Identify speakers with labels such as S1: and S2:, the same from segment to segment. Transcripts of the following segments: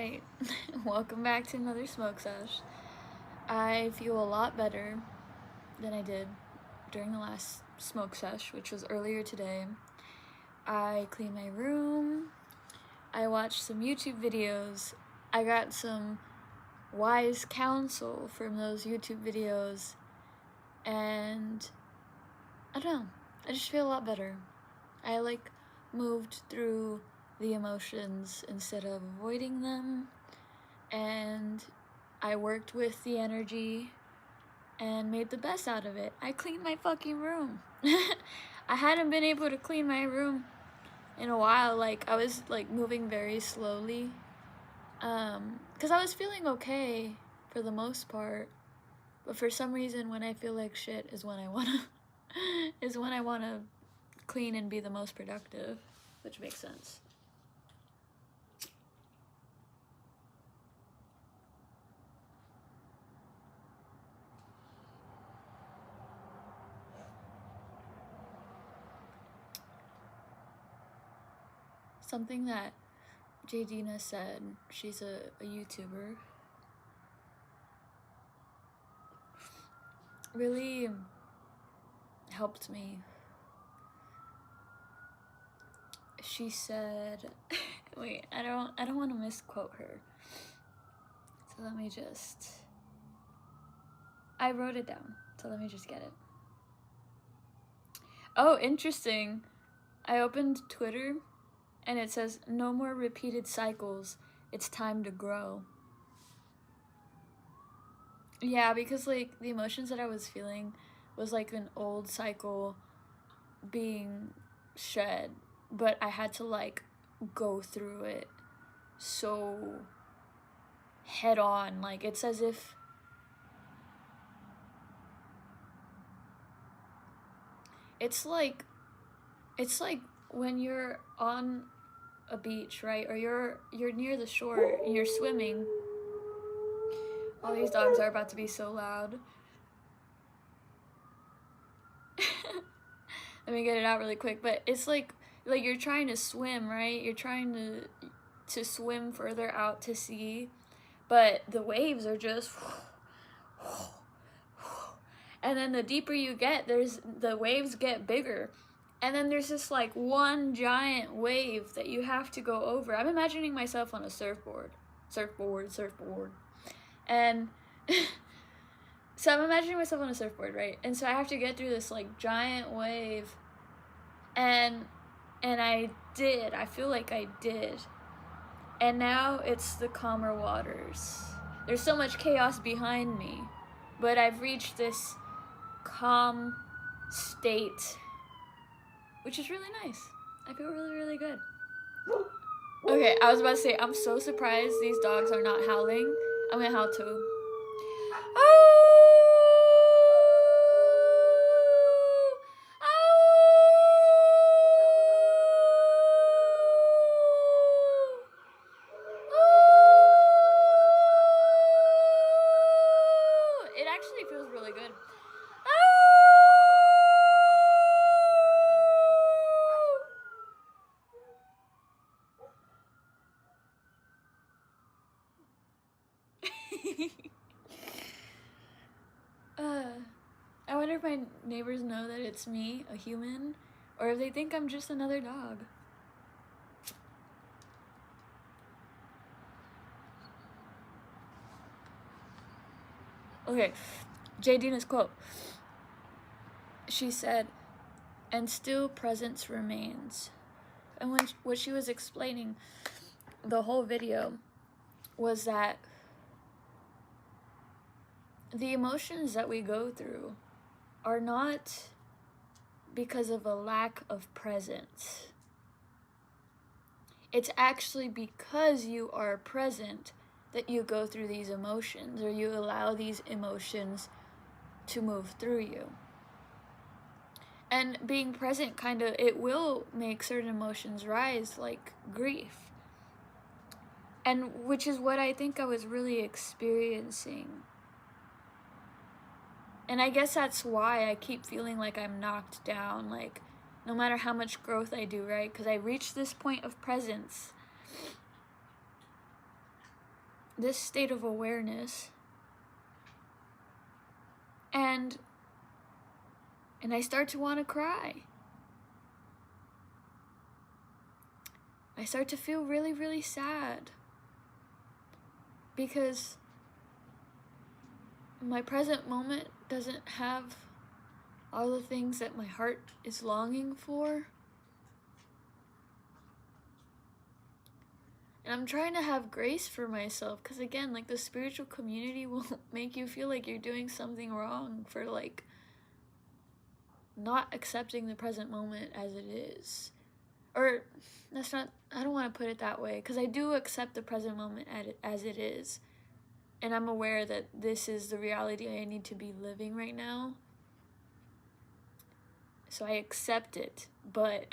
S1: Alright, welcome back to another smoke sesh. I feel a lot better than I did during the last smoke sesh, which was earlier today. I cleaned my room, I watched some YouTube videos, I got some wise counsel from those YouTube videos, and I don't know, I just feel a lot better. I moved through the emotions instead of avoiding them, and I worked with the energy and made the best out of it. I cleaned my fucking room. I hadn't been able to clean my room in a while. I was moving very slowly, because I was feeling okay for the most part, but for some reason when I feel like shit is when I wanna clean and be the most productive, which makes sense. Something that Jadina said, she's a YouTuber, really helped me. She said, wait, I don't want to misquote her. So I wrote it down, so let me just get it. Oh, interesting. I opened Twitter and it says, "No more repeated cycles. It's time to grow." Yeah, because the emotions that I was feeling was like an old cycle being shed, but I had to go through it so head on. It's as if it's like when you're on a beach, right? Or you're near the shore and you're swimming. All these dogs are about to be so loud. Let me get it out really quick. But it's like you're trying to swim, right? You're trying to swim further out to sea, but the waves are just and then the deeper you get, the waves get bigger. And then there's this one giant wave that you have to go over. I'm imagining myself on a surfboard. And so I'm imagining myself on a surfboard, right? And so I have to get through this giant wave. And I did. I feel like I did. And now it's the calmer waters. There's so much chaos behind me, but I've reached this calm state, which is really nice. I feel really, really good. Okay, I was about to say, I'm so surprised these dogs are not howling. I'm gonna howl too. It actually feels really good. I wonder if my neighbors know that it's me, a human, or if they think I'm just another dog. Okay, Jadina's quote. She said, "And still presence remains." And what she was explaining the whole video was that the emotions that we go through are not because of a lack of presence. It's actually because you are present that you go through these emotions, or you allow these emotions to move through you. And being present it will make certain emotions rise, like grief. And which is what I think I was really experiencing. And I guess that's why I keep feeling like I'm knocked down, no matter how much growth I do, right? Because I reached this point of presence. this state of awareness, and I start to want to cry. I start to feel really, really sad because my present moment doesn't have all the things that my heart is longing for. And I'm trying to have grace for myself because, again, like, the spiritual community will make you feel like you're doing something wrong for, like, not accepting the present moment as it is. Or, that's not, I don't want to put it that way, because I do accept the present moment as it is. And I'm aware that this is the reality I need to be living right now. So I accept it, but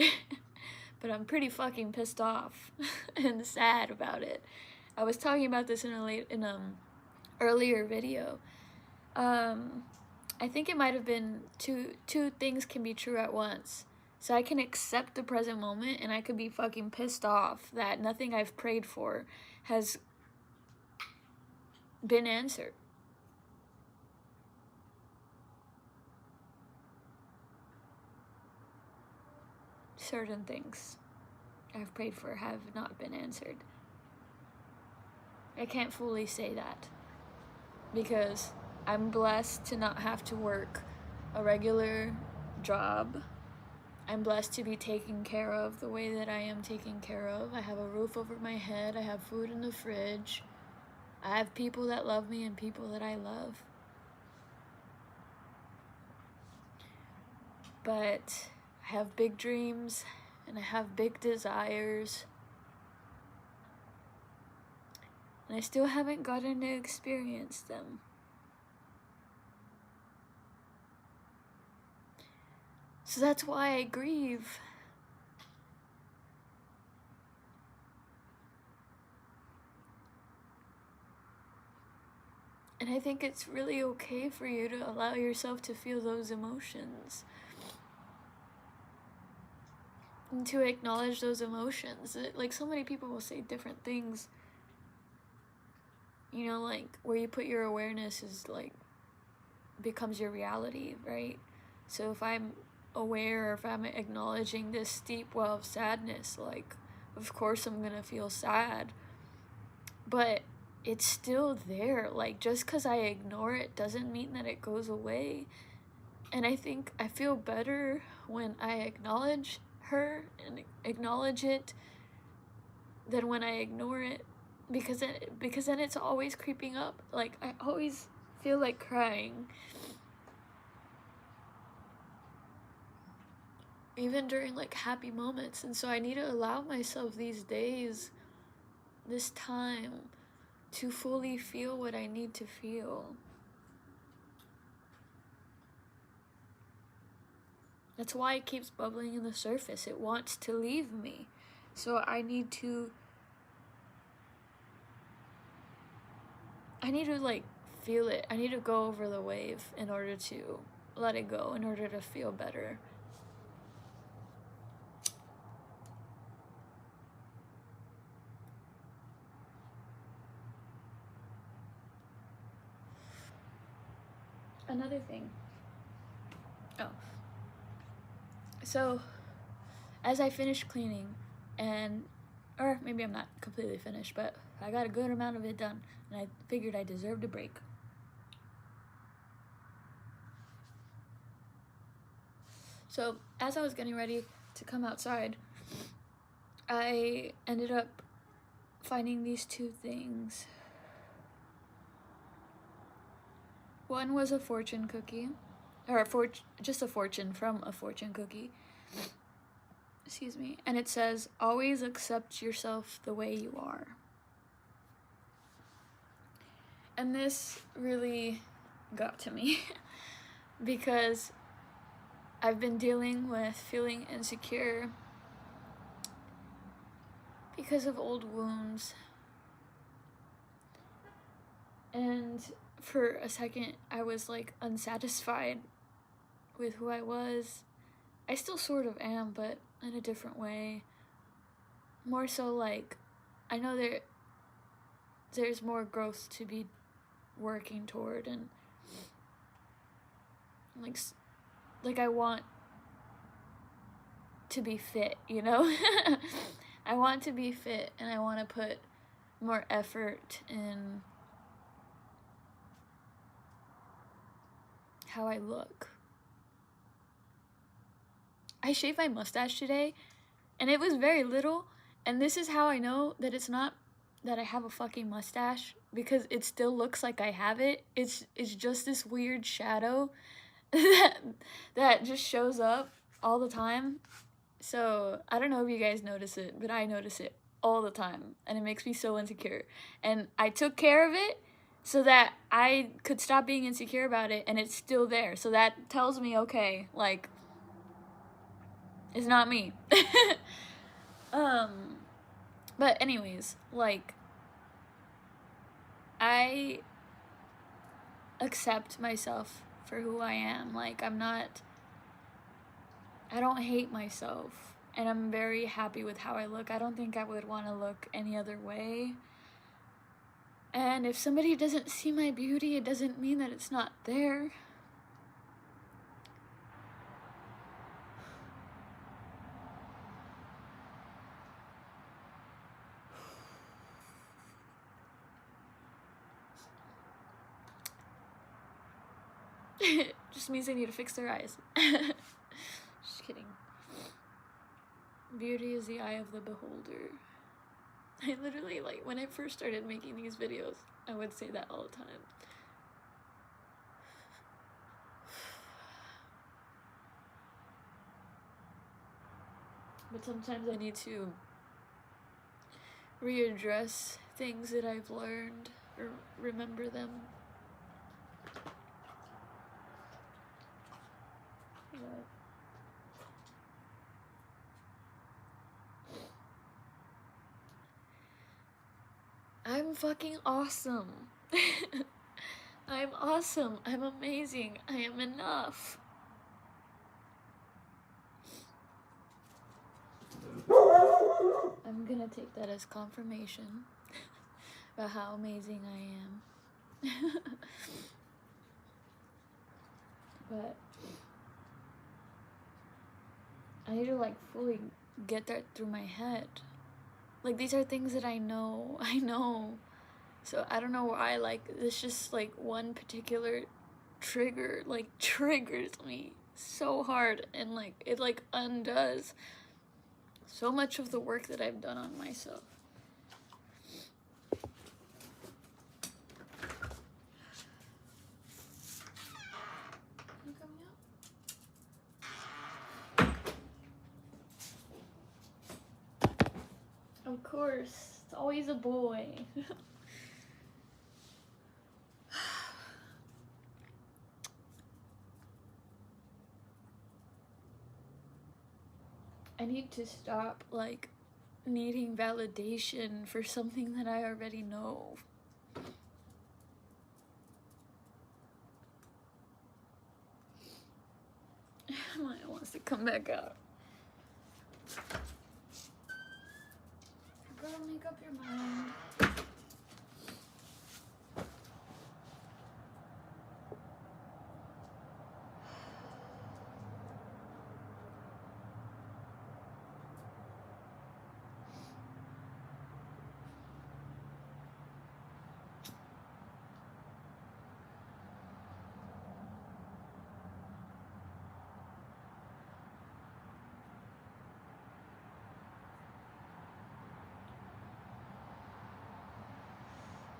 S1: but I'm pretty fucking pissed off and sad about it. I was talking about this in an earlier video. I think it might have been two things can be true at once. So I can accept the present moment, and I could be fucking pissed off that nothing I've prayed for has been answered. Certain things I've prayed for have not been answered. I can't fully say that because I'm blessed to not have to work a regular job. I'm blessed to be taken care of the way that I am taken care of. I have a roof over my head. I have food in the fridge. I have people that love me and people that I love. But I have big dreams and I have big desires. And I still haven't gotten to experience them. So that's why I grieve. And I think it's really okay for you to allow yourself to feel those emotions. And to acknowledge those emotions. Like, so many people will say different things. You know, like, where you put your awareness is, like, becomes your reality, right? So if I'm aware, or if I'm acknowledging this steep well of sadness, like, of course I'm gonna feel sad. But it's still there. Like, just because I ignore it doesn't mean that it goes away. And I think I feel better when I acknowledge her and acknowledge it than when I ignore it, because then it's always creeping up. Like, I always feel like crying, even during, like, happy moments. And so I need to allow myself these days, this time, to fully feel what I need to feel. That's why it keeps bubbling in the surface. It wants to leave me. So I need to like feel it. I need to go over the wave in order to let it go, in order to feel better. Another thing. Oh. So, as I finished cleaning, or maybe I'm not completely finished, but I got a good amount of it done, and I figured I deserved a break. So, as I was getting ready to come outside, I ended up finding these two things. One was a fortune cookie, or just a fortune from a fortune cookie. Excuse me. And it says, "Always accept yourself the way you are." And this really got to me because I've been dealing with feeling insecure because of old wounds. And for a second, I was, like, unsatisfied with who I was. I still sort of am, but in a different way. More so, like, I know that there's more growth to be working toward, and like I want to be fit, you know? I want to be fit, and I want to put more effort in how I look. I shaved my mustache today, and it was very little, and this is how I know that it's not that I have a fucking mustache, because it still looks like I have it. It's just this weird shadow that just shows up all the time. So I don't know if you guys notice it, but I notice it all the time, and it makes me so insecure. And I took care of it so that I could stop being insecure about it, and it's still there. So that tells me, okay, like, it's not me. But anyways, like, I accept myself for who I am. Like, I don't hate myself, and I'm very happy with how I look. I don't think I would want to look any other way. And if somebody doesn't see my beauty, it doesn't mean that it's not there. It just means they need to fix their eyes. Just kidding. Beauty is the eye of the beholder. I literally, like, when I first started making these videos, I would say that all the time. But sometimes I need to readdress things that I've learned, or remember them. I'm fucking awesome. I'm awesome. I'm amazing. I am enough. I'm gonna take that as confirmation about how amazing I am. But I need to, like, fully get that through my head. Like, these are things that I know. So I don't know why, like, this just, like, one particular trigger, like, triggers me so hard, and, like, it, like, undoes so much of the work that I've done on myself. You coming out? Of course, it's always a boy. I need to stop, like, needing validation for something that I already know. Maya wants to come back out. Girl, make up your mind.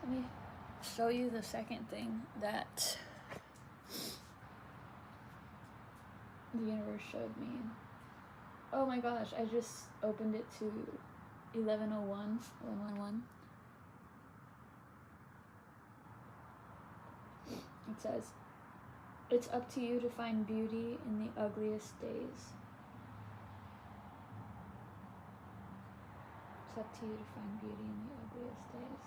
S1: Let me show you the second thing that the universe showed me. Oh my gosh, I just opened it to 1101. It says, "It's up to you to find beauty in the ugliest days." It's up to you to find beauty in the ugliest days.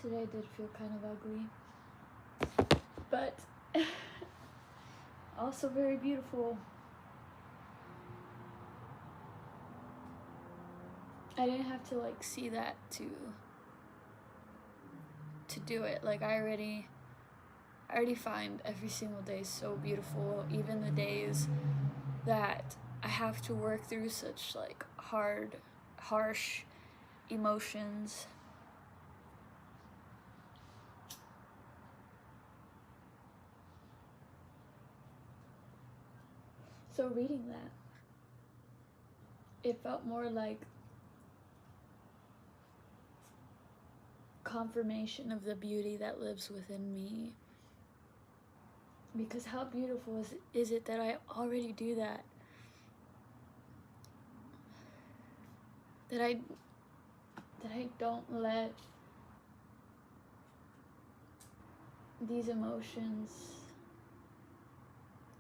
S1: Today did feel kind of ugly, but also very beautiful. I didn't have to like see that to do it. Like I already find every single day so beautiful, even the days that I have to work through such like harsh emotions. So reading that, it felt more like confirmation of the beauty that lives within me. Because how beautiful is it that I already do that? That I don't let these emotions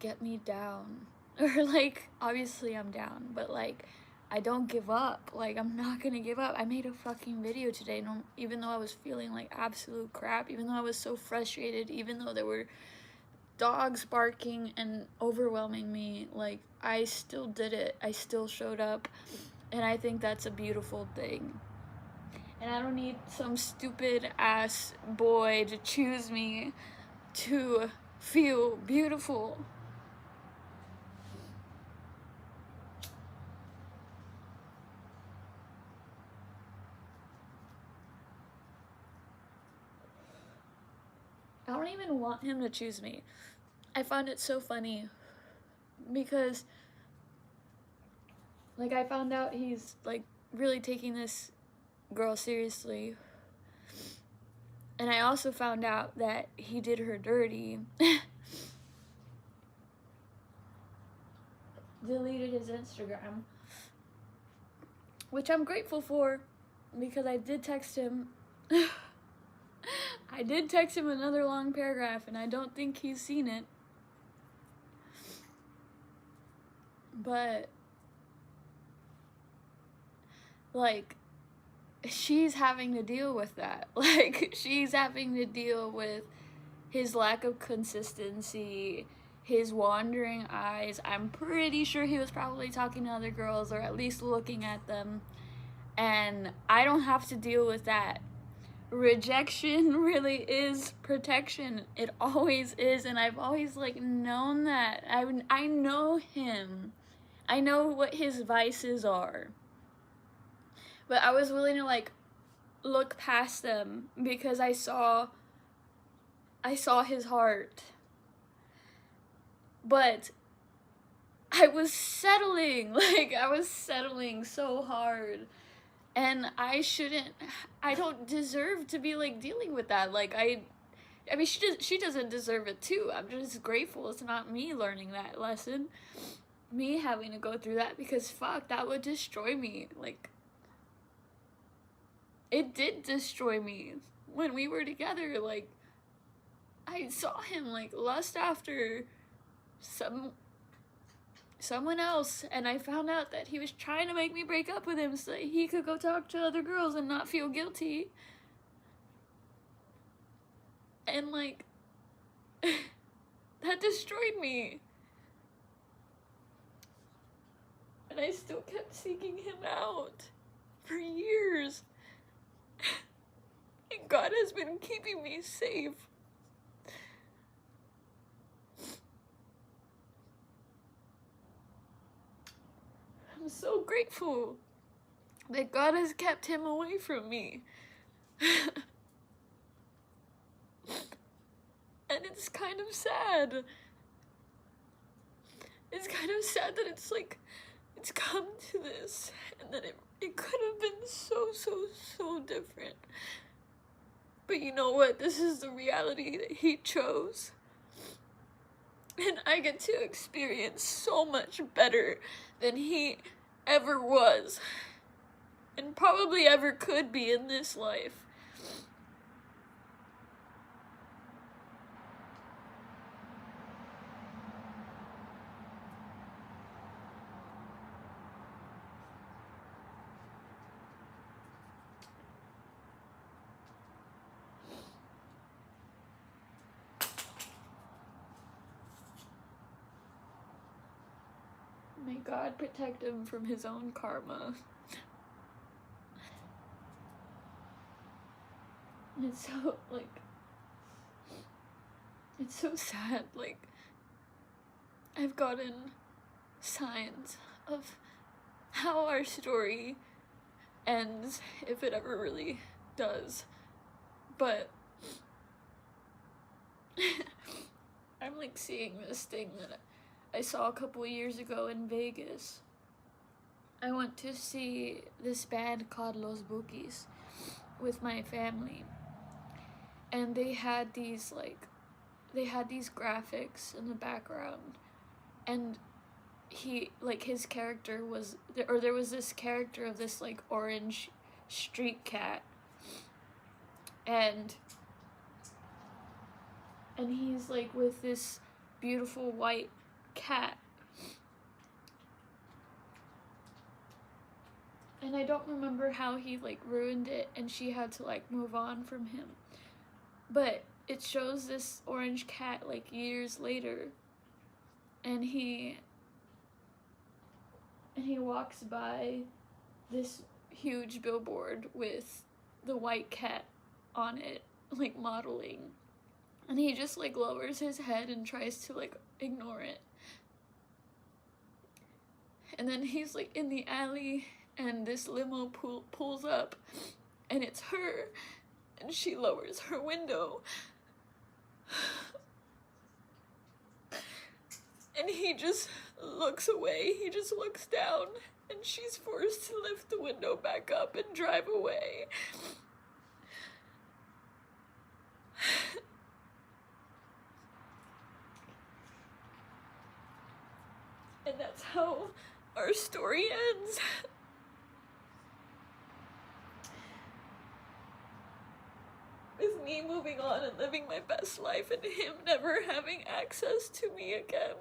S1: get me down. Or like, obviously I'm down, but like, I don't give up. Like, I'm not gonna give up. I made a fucking video today, even though I was feeling like absolute crap, even though I was so frustrated, even though there were dogs barking and overwhelming me, like, I still did it. I still showed up, and I think that's a beautiful thing. And I don't need some stupid ass boy to choose me to feel beautiful. I don't even want him to choose me. I found it so funny because, like, I found out he's, like, really taking this girl seriously. And I also found out that he did her dirty. Deleted his Instagram. Which I'm grateful for, because I did text him. I did text him another long paragraph, and I don't think he's seen it. But, like, she's having to deal with that. Like, she's having to deal with his lack of consistency, his wandering eyes. I'm pretty sure he was probably talking to other girls, or at least looking at them. And I don't have to deal with that. Rejection really is protection. It always is, and I've always like known that. I know him. I know what his vices are. But I was willing to like look past them because I saw his heart. But I was settling. Like, I was settling so hard. And I don't deserve to be, like, dealing with that. Like, I mean, she doesn't deserve it, too. I'm just grateful it's not me learning that lesson. Me having to go through that, because, fuck, that would destroy me. Like, it did destroy me when we were together. Like, I saw him, like, lust after someone else, and I found out that he was trying to make me break up with him so that he could go talk to other girls and not feel guilty. And like, that destroyed me. And I still kept seeking him out for years. And God has been keeping me safe. I'm so grateful that God has kept him away from me. And it's kind of sad. It's kind of sad that it's like, it's come to this, and that it could have been so different. But you know what? This is the reality that he chose. And I get to experience so much better than he ever was. And probably ever could be in this life. May God protect him from his own karma. It's so, like, it's so sad, like, I've gotten signs of how our story ends, if it ever really does, but I'm like seeing this thing that I saw a couple years ago in Vegas. I went to see this band called Los Bookies with my family, and they had these graphics in the background, and his character was, or there was this character of this like orange street cat, and he's like with this beautiful white cat, and I don't remember how he like ruined it and she had to like move on from him, but it shows this orange cat like years later, and he walks by this huge billboard with the white cat on it, like modeling, and he just like lowers his head and tries to like ignore it. And then he's like in the alley, and this limo pulls up, and it's her, and she lowers her window. And he just looks away, he just looks down, and she's forced to lift the window back up and drive away. And that's how our story ends. With me moving on and living my best life, and him never having access to me again.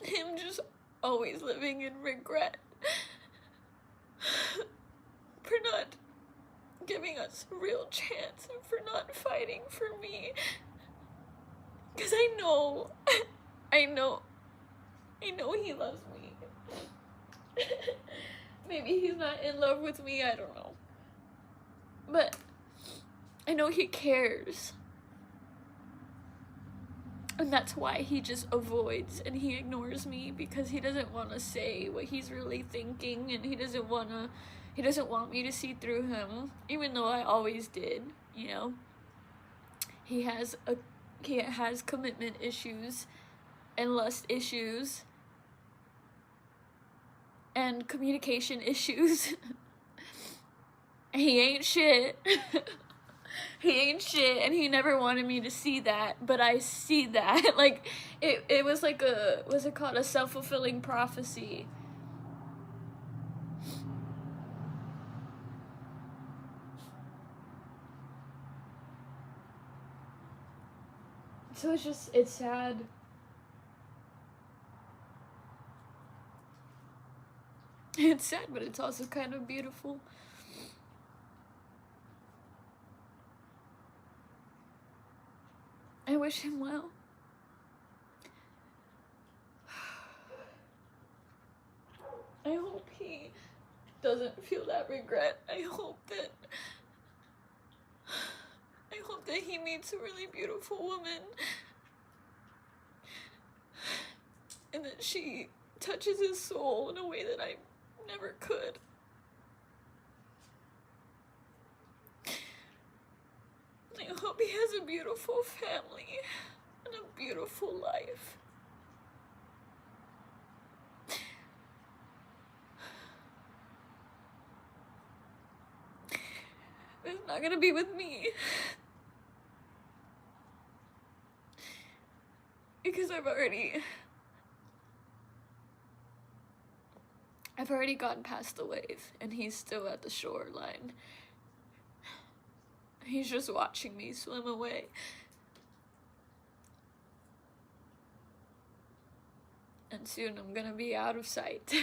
S1: Him just always living in regret for not giving us a real chance and for not fighting for me. Because I know he loves me. Maybe he's not in love with me, I don't know. But I know he cares. And that's why he just avoids and he ignores me, because he doesn't want to say what he's really thinking, and he doesn't want me to see through him, even though I always did, you know. He has commitment issues and lust issues and communication issues. He ain't shit. He ain't shit, and he never wanted me to see that, but I see that. Like, it was like what's it called? A self-fulfilling prophecy. So it's sad. It's sad, but it's also kind of beautiful. I wish him well. I hope he doesn't feel that regret. I hope that he meets a really beautiful woman, and that she touches his soul in a way that I never could. I hope he has a beautiful family and a beautiful life. It's not gonna be with me. Because I've already gotten past the wave, and he's still at the shoreline. He's just watching me swim away. And soon I'm gonna be out of sight.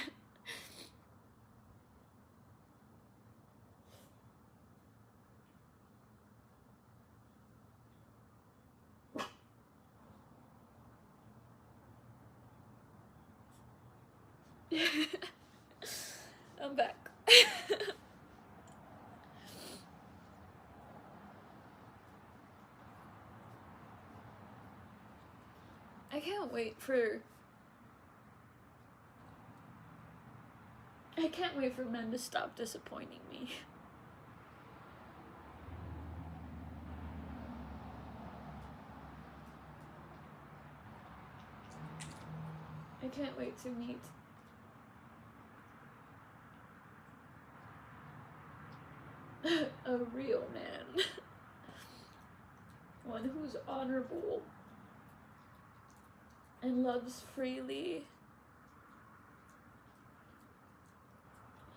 S1: I'm back. I can't wait for men to stop disappointing me. I can't wait to meet a real man. One who's honorable and loves freely.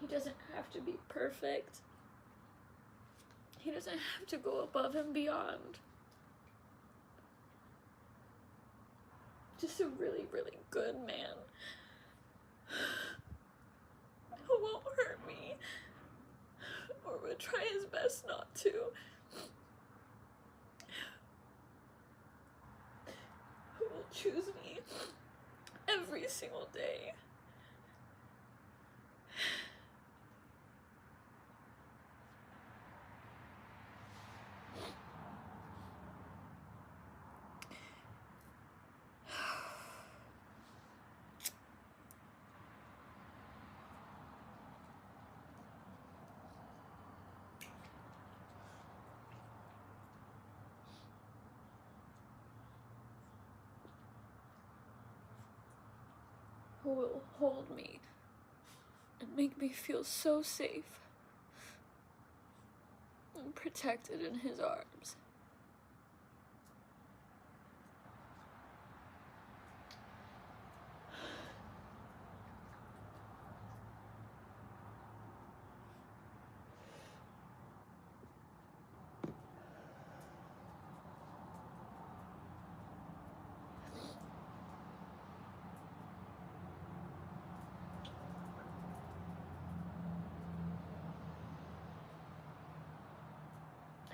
S1: He doesn't have to be perfect. He doesn't have to go above and beyond. Just a really, really good man who won't hurt me or would try his best not to. Who will choose me every single day. Who will hold me and make me feel so safe and protected in his arms.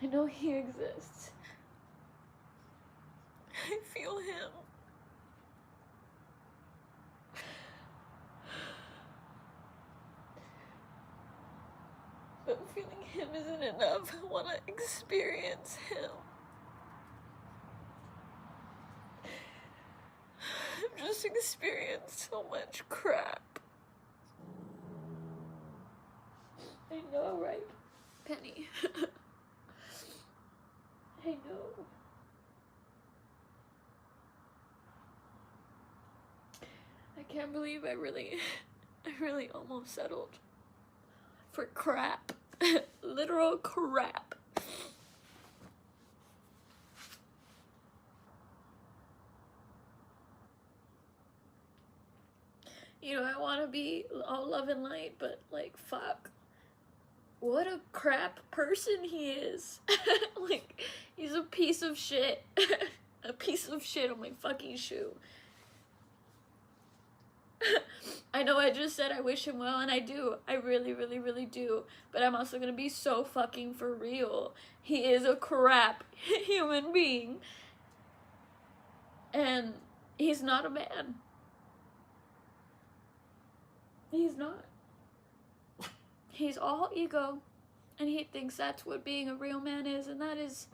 S1: I know he exists. I feel him. But feeling him isn't enough. I want to experience him. I've just experienced so much crap. I know, right, Penny? I know. I can't believe I really almost settled for crap. Literal crap. You know, I want to be all love and light, but like, fuck. What a crap person he is. Like, he's a piece of shit. A piece of shit on my fucking shoe. I know I just said I wish him well, and I do. I really, really, really do. But I'm also gonna be so fucking for real. He is a crap human being. And he's not a man. He's not. He's all ego, and he thinks that's what being a real man is, and that is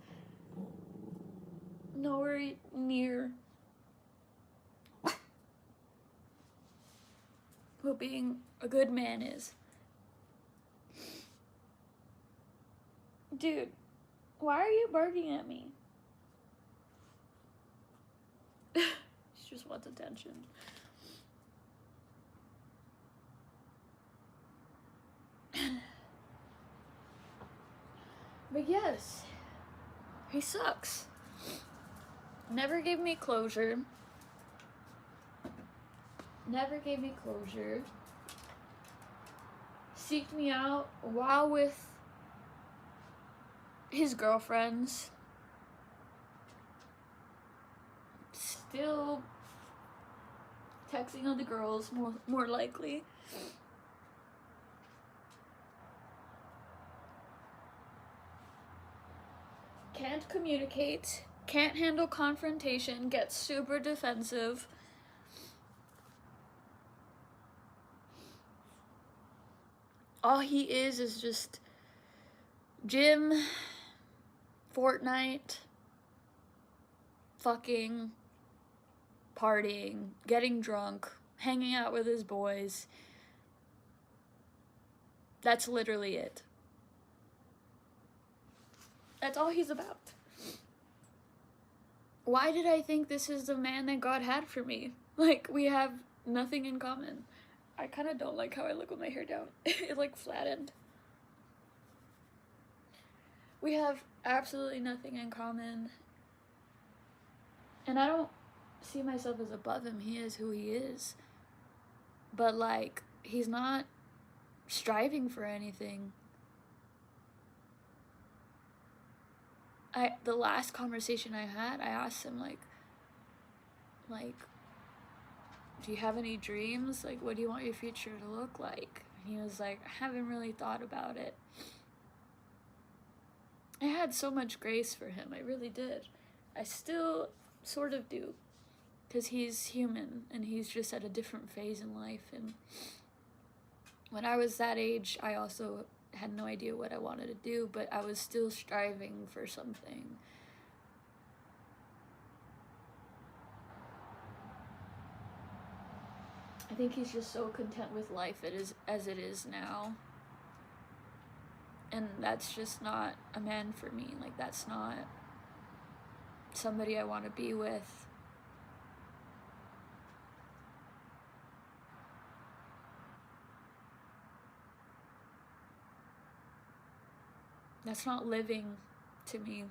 S1: nowhere near what being a good man is. Dude, why are you barking at me? She just wants attention. But yes, he sucks. Never gave me closure. Never gave me closure. Seeked me out while with his girlfriends. Still texting other girls, more likely. Can't communicate, can't handle confrontation, gets super defensive. all he is just gym, Fortnite, fucking, partying, getting drunk, hanging out with his boys. That's literally it. That's all he's about. Why did I think this is the man that God had for me? Like, we have nothing in common. I kind of don't like how I look with my hair down. It like flattened. We have absolutely nothing in common. And I don't see myself as above him. He is who he is. But like, he's not striving for anything. The last conversation I had, I asked him like, do you have any dreams? Like, what do you want your future to look like? And he was like, I haven't really thought about it. I had so much grace for him, I really did. I still sort of do, because he's human and he's just at a different phase in life. And when I was that age, I also had no idea what I wanted to do, but I was still striving for something. I think he's just so content with life as it is now. And that's just not a man for me. Like, that's not somebody I want to be with. That's not living to me.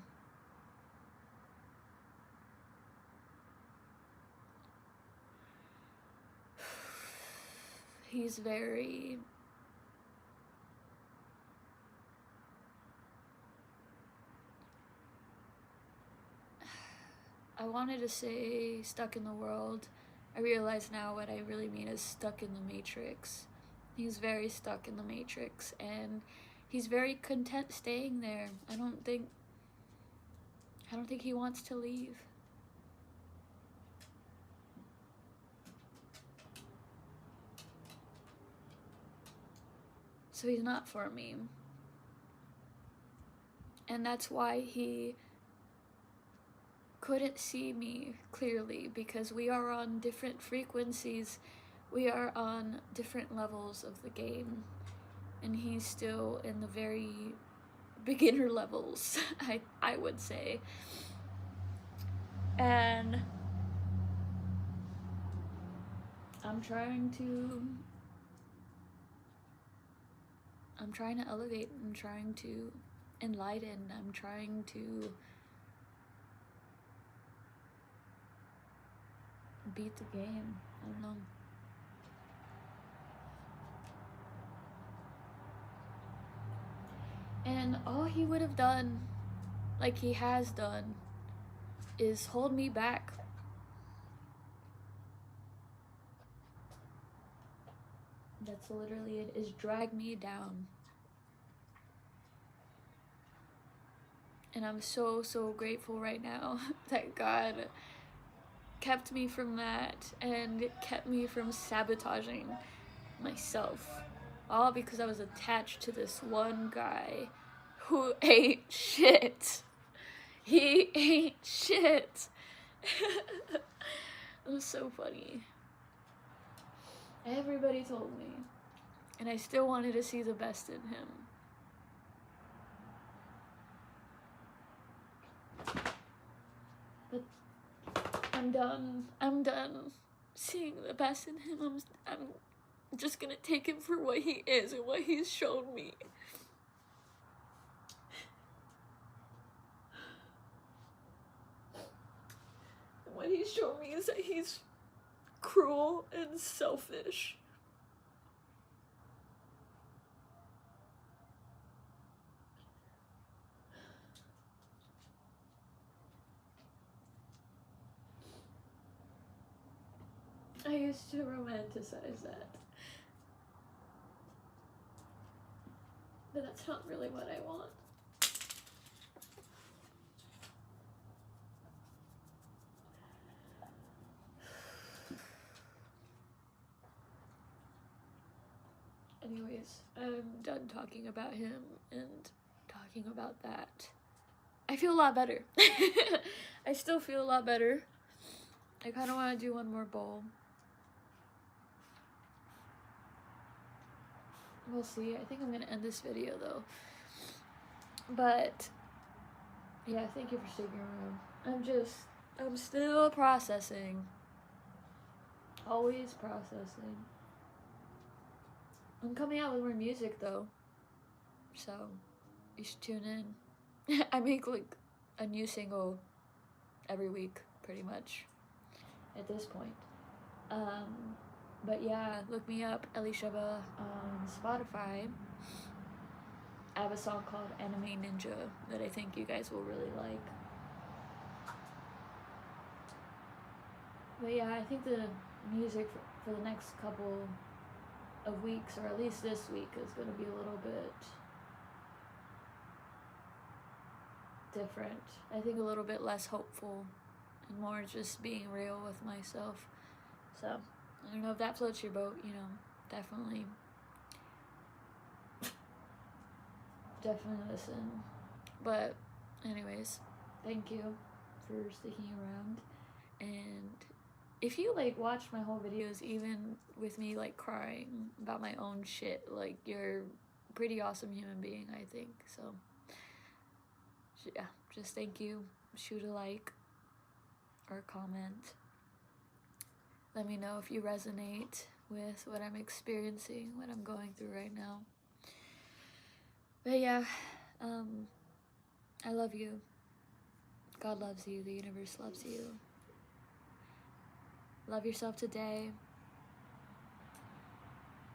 S1: He's very... I wanted to say stuck in the world. I realize now what I really mean is stuck in the Matrix. He's very stuck in the Matrix, and he's very content staying there. I don't think he wants to leave. So he's not for me. And that's why he couldn't see me clearly, because we are on different frequencies. We are on different levels of the game. And he's still in the very beginner levels, I would say. And I'm trying to elevate, I'm trying to enlighten, I'm trying to beat the game. I don't know. And all he would have done, like he has done, is hold me back. That's literally it, is drag me down. And I'm so, so grateful right now that God kept me from that and kept me from sabotaging myself. All because I was attached to this one guy who ain't shit. He ain't shit. It was so funny. Everybody told me. And I still wanted to see the best in him. But I'm done seeing the best in him. I'm just gonna take him for what he is and what he's shown me. And what he's shown me is that he's cruel and selfish. I used to romanticize that. But that's not really what I want. And anyways, I'm done talking about him and talking about that. I feel a lot better. I still feel a lot better. I kind of want to do one more bowl. We'll see. I think I'm going to end this video though. But yeah, thank you for sticking around. I'm still processing. Always processing. I'm coming out with more music though, so you should tune in. I make like a new single every week, pretty much, at this point. But yeah, look me up, Elisheba, on Spotify. I have a song called Anime Ninja that I think you guys will really like. But yeah, I think the music for the next couple of weeks, or at least this week, is going to be a little bit different. I think a little bit less hopeful and more just being real with myself. So I don't know if that floats your boat, you know, definitely listen. But anyways, thank you for sticking around. And if you like watch my whole videos, even with me like crying about my own shit, like, you're a pretty awesome human being, I think. So yeah, just thank you. Shoot a like or comment. Let me know if you resonate with what I'm experiencing, what I'm going through right now. But yeah, I love you. God loves you. The universe loves you. Love yourself today.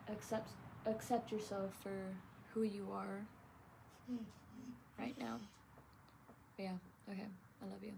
S1: Accept yourself for who you are right now. But yeah, okay. I love you.